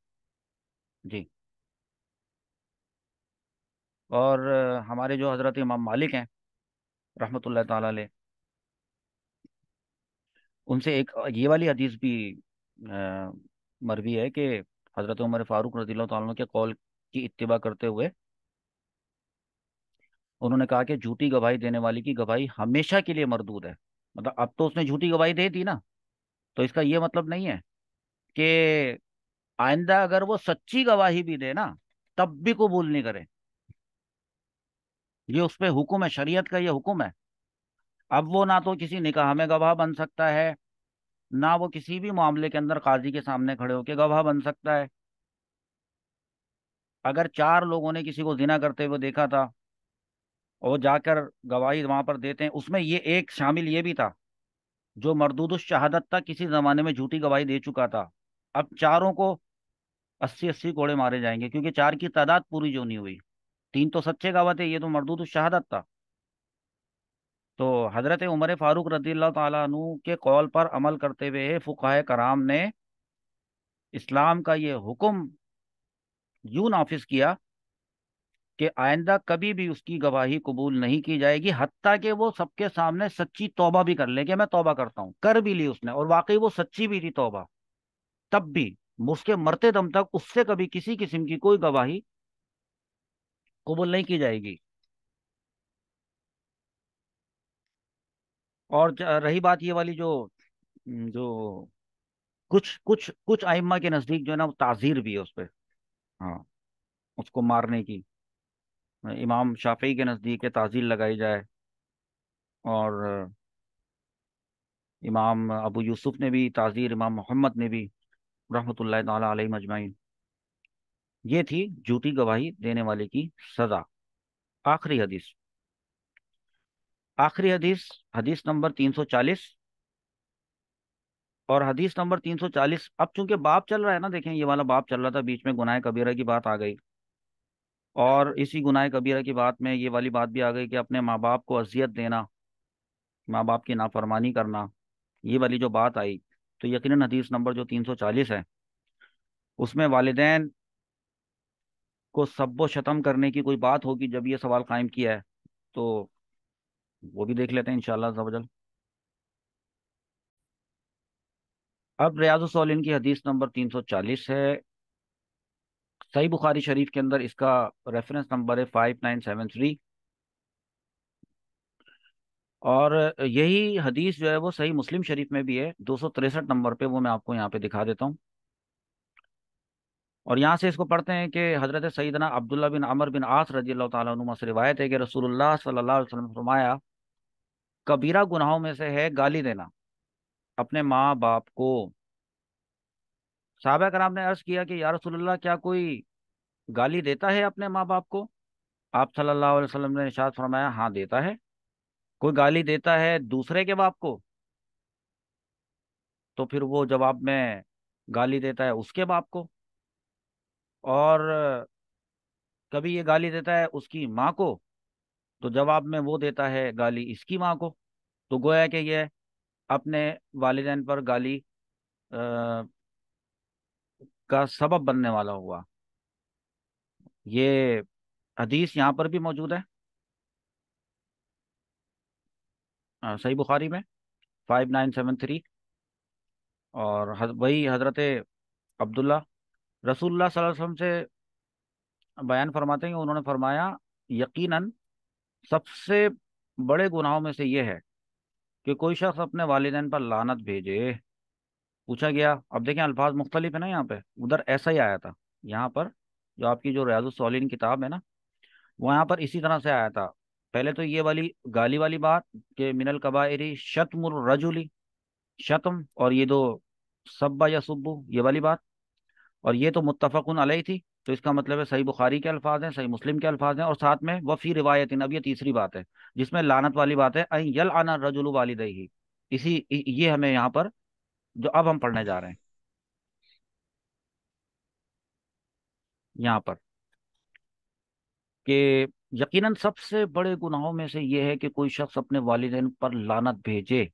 جی. اور ہمارے جو حضرت امام مالک ہیں رحمۃ اللہ تعالی علیہ، ان سے ایک یہ والی حدیث بھی آ، مروی ہے کہ حضرت عمر فاروق رضی اللہ تعالیٰ عنہ کے قول کی اتباع کرتے ہوئے انہوں نے کہا کہ جھوٹی گواہی دینے والی کی گواہی ہمیشہ کے لیے مردود ہے. مطلب اب تو اس نے جھوٹی گواہی دے دی نا، تو اس کا یہ مطلب نہیں ہے کہ آئندہ اگر وہ سچی گواہی بھی دے نا تب بھی قبول نہیں کرے. یہ اس پہ حکم ہے، شریعت کا یہ حکم ہے. اب وہ نہ تو کسی نکاح میں گواہ بن سکتا ہے، نہ وہ کسی بھی معاملے کے اندر قاضی کے سامنے کھڑے ہو کے گواہ بن سکتا ہے. اگر چار لوگوں نے کسی کو زنا کرتے ہوئے دیکھا تھا اور جا کر گواہی وہاں پر دیتے ہیں، اس میں یہ ایک شامل یہ بھی تھا جو مردود الشہادت تھا، کسی زمانے میں جھوٹی گواہی دے چکا تھا. اب چاروں کو 80 80 کوڑے مارے جائیں گے کیونکہ چار کی تعداد پوری جو نہیں ہوئی. تین تو سچے گواہ تھے، یہ تو مردود الشہادت تھا. تو حضرت عمر فاروق رضی اللہ تعالیٰ عنہ کے قول پر عمل کرتے ہوئے فقہائے کرام نے اسلام کا یہ حکم یوں نافذ کیا کہ آئندہ کبھی بھی اس کی گواہی قبول نہیں کی جائے گی، حتیٰ کہ وہ سب کے سامنے سچی توبہ بھی کر لے کہ میں توبہ کرتا ہوں. کر بھی لی اس نے اور واقعی وہ سچی بھی تھی توبہ، تب بھی اس کے مرتے دم تک اس سے کبھی کسی قسم کی کوئی گواہی قبول نہیں کی جائے گی. اور رہی بات یہ والی جو جو کچھ کچھ کچھ ائمہ کے نزدیک جو ہے نا وہ تعزیر بھی ہے اس پہ. ہاں، اس کو مارنے کی. امام شافعی کے نزدیک ہے تعزیر لگائی جائے، اور امام ابو یوسف نے بھی تعزیر، امام محمد نے بھی، رحمۃ اللہ تعالی علیہ مجمعین. یہ تھی جھوٹی گواہی دینے والے کی سزا. آخری حدیث، آخری حدیث، حدیث نمبر 340. اور حدیث نمبر 340 اب چونکہ باب چل رہا ہے نا، دیکھیں یہ والا باب چل رہا تھا، بیچ میں گناہ کبیرہ کی بات آ گئی، اور اسی گناہ کبیرہ کی بات میں یہ والی بات بھی آ گئی کہ اپنے ماں باپ کو اذیت دینا، ماں باپ کی نافرمانی کرنا، یہ والی جو بات آئی. تو یقیناً حدیث نمبر جو 340 ہے اس میں والدین کو سب و شتم کرنے کی کوئی بات ہوگی جب یہ سوال قائم کیا ہے، تو وہ بھی دیکھ لیتے ہیں انشاءاللہ عز و جل. اب ریاض الصالحین کی حدیث نمبر 340 ہے. صحیح بخاری شریف کے اندر اس کا ریفرنس نمبر ہے 5973. اور یہی حدیث جو ہے وہ صحیح مسلم شریف میں بھی ہے 263 نمبر پہ، وہ میں آپ کو یہاں پہ دکھا دیتا ہوں. اور یہاں سے اس کو پڑھتے ہیں کہ حضرت سیدنا عبداللہ بن عمر بن عاص رضی اللہ تعالیٰ عنہ سے روایت ہے کہ رسول اللہ صلی اللہ علیہ وسلم نے فرمایا، کبیرہ گناہوں میں سے ہے گالی دینا اپنے ماں باپ کو. صحابہ کرام نے عرض کیا کہ یا رسول اللہ، کیا کوئی گالی دیتا ہے اپنے ماں باپ کو؟ آپ صلی اللہ علیہ وسلم نے ارشاد فرمایا، ہاں دیتا ہے. کوئی گالی دیتا ہے دوسرے کے باپ کو تو پھر وہ جواب میں گالی دیتا ہے اس کے باپ کو، اور کبھی یہ گالی دیتا ہے اس کی ماں کو تو جواب میں وہ دیتا ہے گالی اس کی ماں کو. تو گویا کہ یہ اپنے والدین پر گالی کا سبب بننے والا ہوا. یہ حدیث یہاں پر بھی موجود ہے صحیح بخاری میں 5973. اور وہی حضرت عبداللہ رسول اللہ صلی اللہ علیہ وسلم سے بیان فرماتے ہیں کہ انہوں نے فرمایا، یقیناً سب سے بڑے گناہوں میں سے یہ ہے کہ کوئی شخص اپنے والدین پر لعنت بھیجے. پوچھا گیا، اب دیکھیں الفاظ مختلف ہے نا یہاں پہ، ادھر ایسا ہی آیا تھا، یہاں پر جو آپ کی جو ریاض الصالحین کتاب ہے نا وہ یہاں پر اسی طرح سے آیا تھا. پہلے تو یہ والی گالی والی بات کہ من الکبائر شتم الرجلی، شتم، اور یہ دو سبا یا سبو یہ والی بات، اور یہ تو متفقن علیہ تھی. تو اس کا مطلب ہے صحیح بخاری کے الفاظ ہیں، صحیح مسلم کے الفاظ ہیں، اور ساتھ میں وفی روایت، اب یہ تیسری بات ہے جس میں لعنت والی بات ہے، این یلعن الرجل والدیہ. یہ ہمیں یہاں پر جو اب ہم پڑھنے جا رہے ہیں یہاں پر کہ یقیناً سب سے بڑے گناہوں میں سے یہ ہے کہ کوئی شخص اپنے والدین پر لعنت بھیجے.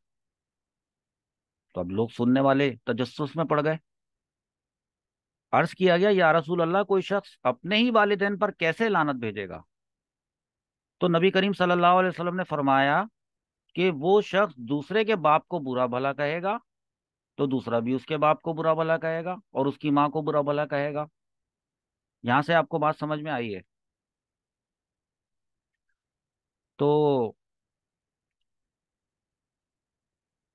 تو اب لوگ سننے والے تجسس میں پڑ گئے. عرض کیا گیا، یا رسول اللہ، کوئی شخص اپنے ہی والدین پر کیسے لعنت بھیجے گا؟ تو نبی کریم صلی اللہ علیہ وسلم نے فرمایا کہ وہ شخص دوسرے کے باپ کو برا بھلا کہے گا تو دوسرا بھی اس کے باپ کو برا بھلا کہے گا اور اس کی ماں کو برا بھلا کہے گا. یہاں سے آپ کو بات سمجھ میں آئی ہے؟ تو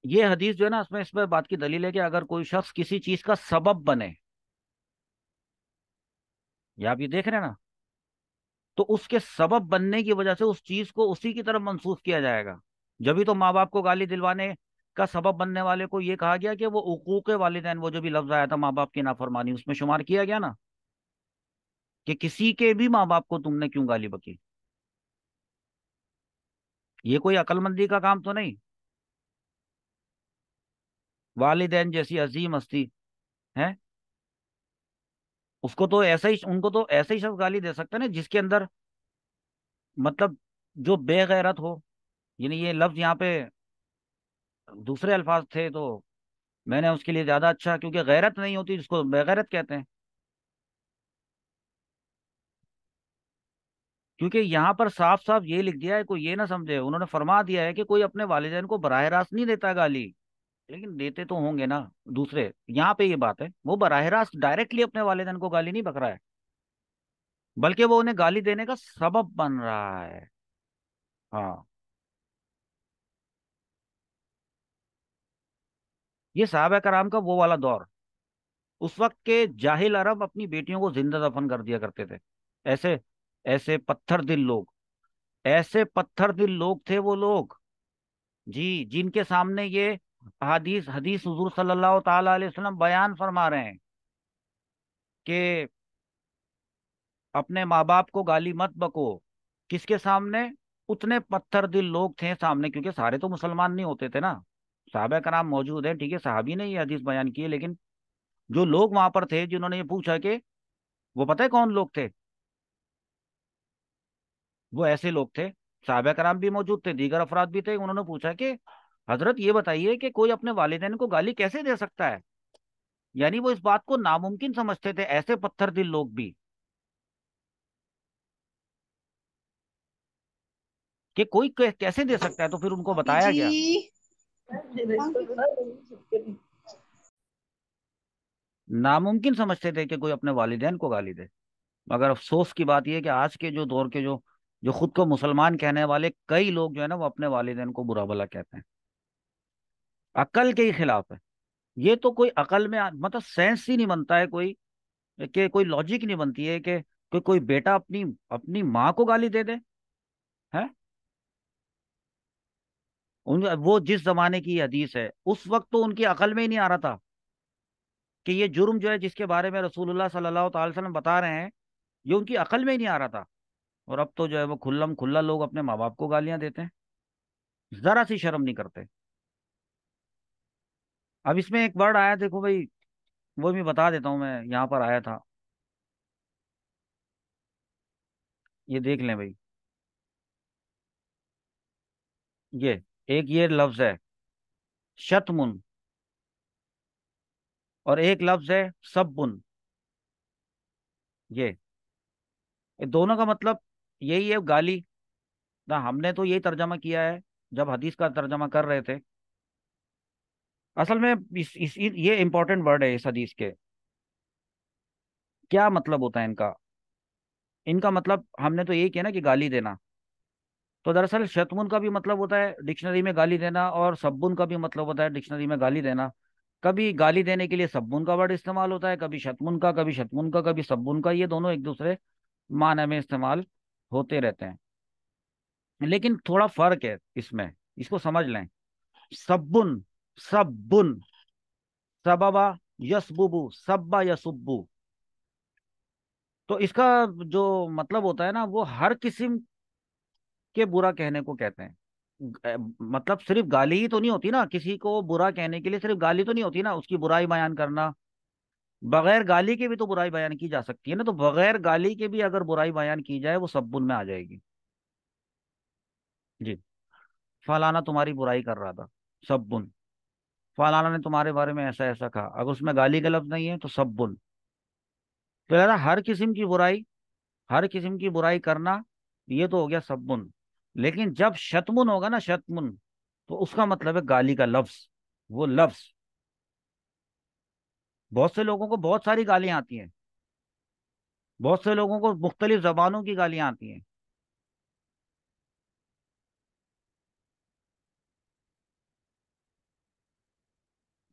یہ حدیث جو ہے نا، اس میں بات کی دلیل ہے کہ اگر کوئی شخص کسی چیز کا سبب بنے، یا آپ یہ دیکھ رہے ہیں نا، تو اس کے سبب بننے کی وجہ سے اس چیز کو اسی کی طرف منسوخ کیا جائے گا. جبھی تو ماں باپ کو گالی دلوانے کا سبب بننے والے کو یہ کہا گیا کہ وہ حقوق والدین، وہ جو بھی لفظ آیا تھا ماں باپ کی نافرمانی، اس میں شمار کیا گیا نا، کہ کسی کے بھی ماں باپ کو تم نے کیوں گالی بکی. یہ کوئی عقل مندی کا کام تو نہیں. والدین جیسی عظیم ہستی ہے، اس کو تو ایسا ہی، ان کو تو ایسا ہی شخص گالی دے سکتا ہے نا جس کے اندر مطلب جو بے غیرت ہو. یعنی یہ لفظ یہاں پہ دوسرے الفاظ تھے تو میں نے اس کے لیے زیادہ اچھا، کیونکہ غیرت نہیں ہوتی جس کو بے غیرت کہتے ہیں. کیونکہ یہاں پر صاف صاف یہ لکھ دیا ہے، کوئی یہ نہ سمجھے، انہوں نے فرما دیا ہے کہ کوئی اپنے والدین کو براہ راست نہیں دیتا گالی. لیکن دیتے تو ہوں گے نا دوسرے. یہاں پہ یہ بات ہے، وہ براہ راست ڈائریکٹلی اپنے والدین کو گالی نہیں بک رہا ہے، بلکہ وہ انہیں گالی دینے کا سبب بن رہا ہے. ہاں. یہ صحابہ کرام کا وہ والا دور، اس وقت کے جاہل عرب اپنی بیٹیوں کو زندہ دفن کر دیا کرتے تھے. ایسے ایسے پتھر دل لوگ، ایسے پتھر دل لوگ تھے وہ لوگ، جی، جن کے سامنے یہ حدیث حضور صلی اللہ تعالی علیہ وسلم بیان فرما رہے ہیں کہ اپنے ماں باپ کو گالی مت بکو. کس کے سامنے؟ اتنے پتھر دل لوگ تھے سامنے، کیونکہ سارے تو مسلمان نہیں ہوتے تھے نا. صحابہ کرام موجود ہیں، ٹھیک ہے، صحابی نے یہ حدیث بیان کی ہے، لیکن جو لوگ وہاں پر تھے جنہوں نے یہ پوچھا کہ وہ پتہ ہے کون لوگ تھے؟ وہ ایسے لوگ تھے، صحابہ کرام بھی موجود تھے، دیگر افراد بھی تھے. انہوں نے پوچھا کہ حضرت یہ بتائیے کہ کوئی اپنے والدین کو گالی کیسے دے سکتا ہے؟ یعنی وہ اس بات کو ناممکن سمجھتے تھے، ایسے پتھر دل لوگ بھی، کہ کوئی کیسے دے سکتا ہے. تو پھر ان کو بتایا جی گیا. ناممکن سمجھتے تھے کہ کوئی اپنے والدین کو گالی دے. مگر افسوس کی بات یہ ہے کہ آج کے جو دور کے جو جو خود کو مسلمان کہنے والے کئی لوگ جو ہے نا، وہ اپنے والدین کو برا بھلا کہتے ہیں. عقل کے ہی خلاف ہے. یہ تو کوئی عقل میں مطلب سینس ہی نہیں بنتا ہے کوئی، کہ کوئی لاجک نہیں بنتی ہے کہ کوئی بیٹا اپنی اپنی ماں کو گالی دے دے. ہے وہ جس زمانے کی یہ حدیث ہے، اس وقت تو ان کی عقل میں ہی نہیں آ رہا تھا کہ یہ جرم جو ہے جس کے بارے میں رسول اللہ صلی اللہ تعالی وسلم بتا رہے ہیں، یہ ان کی عقل میں ہی نہیں آ رہا تھا. اور اب تو جو ہے وہ کھلم کھلا لوگ اپنے ماں باپ کو گالیاں دیتے ہیں، ذرا سی شرم نہیں کرتے. اب اس میں ایک ورڈ آیا، دیکھو بھائی، وہ بھی بتا دیتا ہوں، میں یہاں پر آیا تھا، یہ دیکھ لیں بھائی. یہ ایک یہ لفظ ہے شتمن، اور ایک لفظ ہے سبن. یہ دونوں کا مطلب یہی ہے، گالی. نہ ہم نے تو یہی ترجمہ کیا ہے جب حدیث کا ترجمہ کر رہے تھے. اصل میں یہ امپورٹنٹ ورڈ ہے اس حدیث کے. کیا مطلب ہوتا ہے ان کا؟ ان کا مطلب ہم نے تو یہی کیا نا کہ گالی دینا. تو دراصل شتمن کا بھی مطلب ہوتا ہے ڈکشنری میں گالی دینا، اور سبن کا بھی مطلب ہوتا ہے ڈکشنری میں گالی دینا. کبھی گالی دینے کے لیے سبن کا ورڈ استعمال ہوتا ہے، کبھی شتمن کا، کبھی شتمن کا، کبھی سبن کا. یہ دونوں ایک دوسرے معنی میں استعمال ہوتے رہتے ہیں، لیکن تھوڑا فرق ہے اس میں، اس کو سمجھ لیں. سبن، سبن، سببا یسببو، سبا یسبو. تو اس کا جو مطلب ہوتا ہے نا، وہ ہر قسم کے برا کہنے کو کہتے ہیں. مطلب صرف گالی ہی تو نہیں ہوتی نا، کسی کو برا کہنے کے لیے صرف گالی تو نہیں ہوتی نا، اس کی برائی بیان کرنا. بغیر گالی کے بھی تو برائی بیان کی جا سکتی ہے نا. تو بغیر گالی کے بھی اگر برائی بیان کی جائے، وہ سبن میں آ جائے گی. جی، فلانا تمہاری برائی کر رہا تھا، سبن. فلانا نے تمہارے بارے میں ایسا ایسا کہا، اگر اس میں گالی کا لفظ نہیں ہے تو سبن. تو لہذا ہر قسم کی برائی، ہر قسم کی برائی کرنا، یہ تو ہو گیا سبن. لیکن جب شتمن ہوگا نا، شتمن، تو اس کا مطلب ہے گالی کا لفظ. وہ لفظ، بہت سے لوگوں کو بہت ساری گالیاں آتی ہیں، بہت سے لوگوں کو مختلف زبانوں کی گالیاں آتی ہیں.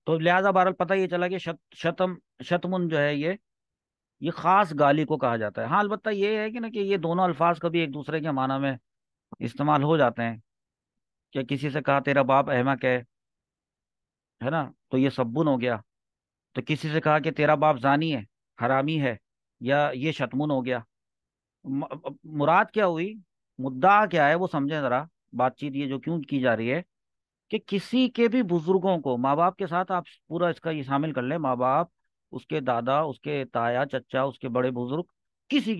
تو لہذا بہرحال پتہ یہ چلا کہ شتمن جو ہے یہ خاص گالی کو کہا جاتا ہے۔ ہاں البتہ یہ ہے کہ نا کہ یہ دونوں الفاظ کبھی ایک دوسرے کے معنی میں استعمال ہو جاتے ہیں، کہ کسی سے کہا تیرا باپ احمق ہے نا، تو یہ سبن ہو گیا۔ تو کسی سے کہا کہ تیرا باپ زانی ہے، حرامی ہے، یا یہ شتمن ہو گیا۔ مراد کیا ہوئی، مدعا کیا ہے وہ سمجھیں ذرا، بات چیت یہ جو کیوں کی جا رہی ہے، کہ کسی کے بھی بزرگوں کو، ماں باپ کے ساتھ آپ پورا اس کا یہ شامل کر لیں، ماں باپ، اس کے دادا، اس کے تایا چچا، اس کے بڑے بزرگ، کسی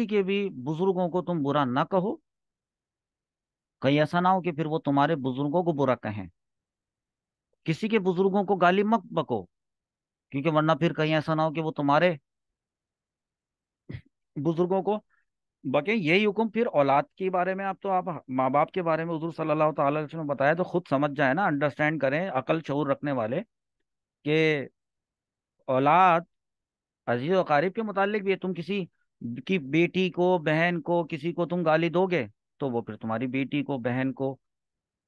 کے بھی بزرگوں کو تم برا نہ کہو، کہیں ایسا نہ ہو کہ پھر وہ تمہارے بزرگوں کو برا کہیں۔ کسی کے بزرگوں کو گالی مت بکو، کیونکہ ورنہ پھر کہیں ایسا نہ ہو کہ وہ تمہارے بزرگوں کو بکیں۔ یہی حکم پھر اولاد کے بارے میں، آپ ماں باپ کے بارے میں حضور صلی اللہ تعالی علیہ وسلم نے بتایا، تو خود سمجھ جائیں نا، انڈرسٹینڈ کریں عقل شعور رکھنے والے، کہ اولاد عزیز و اقارب کے متعلق بھی ہے۔ تم کسی کی بیٹی کو، بہن کو، کسی کو تم گالی دو گے، تو وہ پھر تمہاری بیٹی کو، بہن کو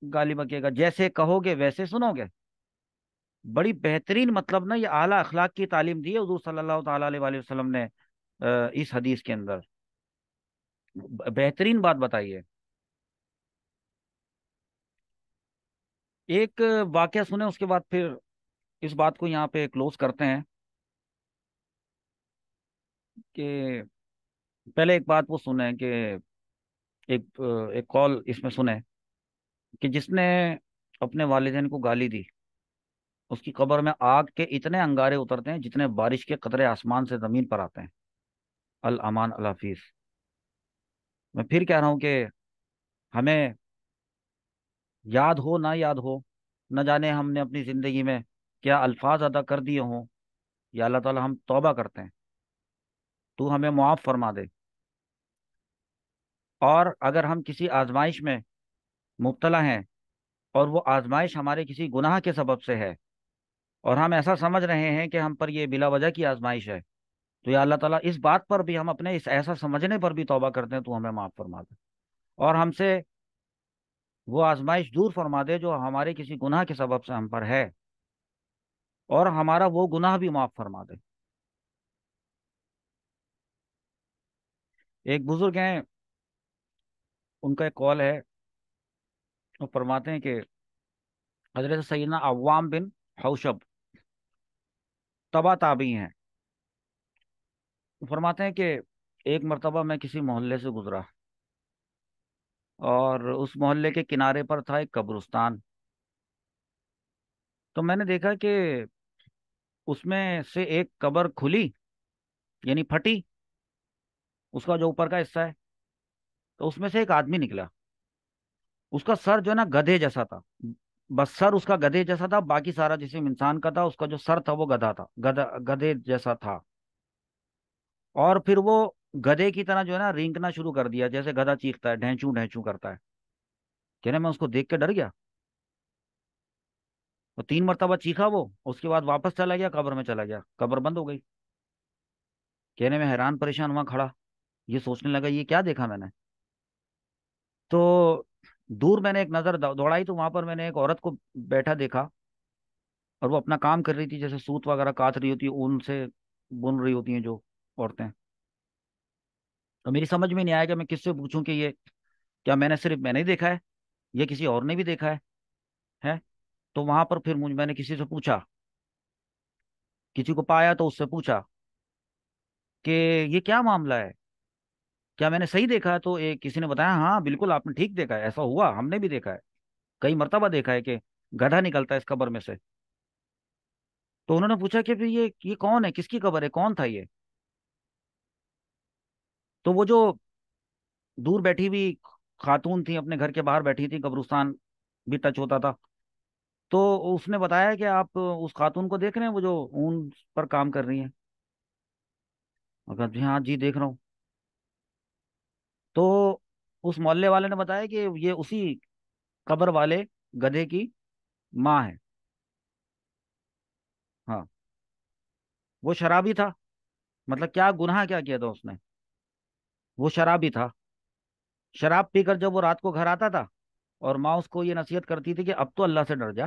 گالی بکے گا، جیسے کہو گے ویسے سنو گے۔ بڑی بہترین مطلب نا یہ اعلیٰ اخلاق کی تعلیم دی ہے حضور صلی اللہ تعالی علیہ وآلہ وسلم نے اس حدیث کے اندر، بہترین بات بتائیے۔ ایک واقعہ سنیں، اس کے بعد پھر اس بات کو یہاں پہ کلوز کرتے ہیں، کہ پہلے ایک بات وہ سنیں کہ ایک کال اس میں سنیں، کہ جس نے اپنے والدین کو گالی دی، اس کی قبر میں آگ کے اتنے انگارے اترتے ہیں جتنے بارش کے قطرے آسمان سے زمین پر آتے ہیں۔ الامان الحفیظ۔ میں پھر کہہ رہا ہوں کہ ہمیں یاد ہو نہ یاد ہو، نہ جانے ہم نے اپنی زندگی میں کیا الفاظ ادا کر دیے ہوں، یا اللہ تعالی ہم توبہ کرتے ہیں، تو ہمیں معاف فرما دے۔ اور اگر ہم کسی آزمائش میں مبتلا ہیں، اور وہ آزمائش ہمارے کسی گناہ کے سبب سے ہے، اور ہم ایسا سمجھ رہے ہیں کہ ہم پر یہ بلا وجہ کی آزمائش ہے، تو یا اللہ تعالیٰ اس بات پر بھی، ہم اپنے اس ایسا سمجھنے پر بھی توبہ کرتے ہیں، تو ہمیں معاف فرما دے، اور ہم سے وہ آزمائش دور فرما دے جو ہمارے کسی گناہ کے سبب سے ہم پر ہے، اور ہمارا وہ گناہ بھی معاف فرما دے۔ ایک بزرگ ہیں، ان کا ایک قول ہے، وہ فرماتے ہیں کہ حضرت سیدنا عوام بن حوشب تبا تابعی ہیں، وہ فرماتے ہیں کہ ایک مرتبہ میں کسی محلے سے گزرا، اور اس محلے کے کنارے پر تھا ایک قبرستان۔ تو میں نے دیکھا کہ اس میں سے ایک قبر کھلی، یعنی پھٹی، اس کا جو اوپر کا حصہ ہے، تو اس میں سے ایک آدمی نکلا۔ اس کا سر جو ہے نا گدھے جیسا تھا، بس سر اس کا گدھے جیسا تھا، باقی سارا جسم انسان کا تھا، اس کا جو سر تھا وہ گدھا تھا، گدھے جیسا تھا۔ اور پھر وہ گدھے کی طرح جو ہے نا رینکنا شروع کر دیا، جیسے گدھا چیختا ہے، ڈھینچو ڈھینچو کرتا ہے۔ کہنے میں اس کو دیکھ کے ڈر گیا، وہ 3 مرتبہ چیخا وہ، اس کے بعد واپس چلا گیا، قبر میں چلا گیا، قبر بند ہو گئی۔ کہنے میں حیران پریشان ہوا کھڑا، یہ سوچنے لگا یہ کیا دیکھا میں نے۔ تو دور میں نے ایک نظر دوڑائی، تو وہاں پر میں نے ایک عورت کو بیٹھا دیکھا، اور وہ اپنا کام کر رہی تھی، جیسے سوت وغیرہ کاٹ رہی ہوتی ہے، اون سے بن رہی ہوتی ہیں جو عورتیں۔ تو میری سمجھ میں نہیں آیا کہ میں کس سے پوچھوں کہ یہ کیا میں نے ہی دیکھا ہے، یہ کسی اور نے بھی دیکھا ہے۔ تو وہاں پر پھر میں نے کسی سے پوچھا، کسی کو پایا تو اس سے پوچھا کہ یہ کیا معاملہ ہے، کیا میں نے صحیح دیکھا ہے؟ تو ایک کسی نے بتایا ہاں بالکل آپ نے ٹھیک دیکھا ہے، ایسا ہوا، ہم نے بھی دیکھا ہے، کئی مرتبہ دیکھا ہے کہ گدھا نکلتا ہے اس قبر میں سے۔ تو انہوں نے پوچھا کہ پھر یہ کون ہے، کس کی قبر ہے، کون تھا یہ؟ تو وہ جو دور بیٹھی ہوئی خاتون تھی، اپنے گھر کے باہر بیٹھی تھی، قبرستان بھی ٹچ ہوتا تھا، تو اس نے بتایا کہ آپ اس خاتون کو دیکھ رہے ہیں، وہ جو اون پر کام کر رہی ہیں؟ اگر جی ہاں جی دیکھ رہا ہوں۔ تو اس محلے والے نے بتایا کہ یہ اسی قبر والے گدھے کی ماں ہے۔ ہاں، وہ شرابی تھا، مطلب کیا گناہ کیا کیا تھا اس نے، وہ شرابی تھا۔ شراب پی کر جب وہ رات کو گھر آتا تھا، اور ماں اس کو یہ نصیحت کرتی تھی کہ اب تو اللہ سے ڈر جا،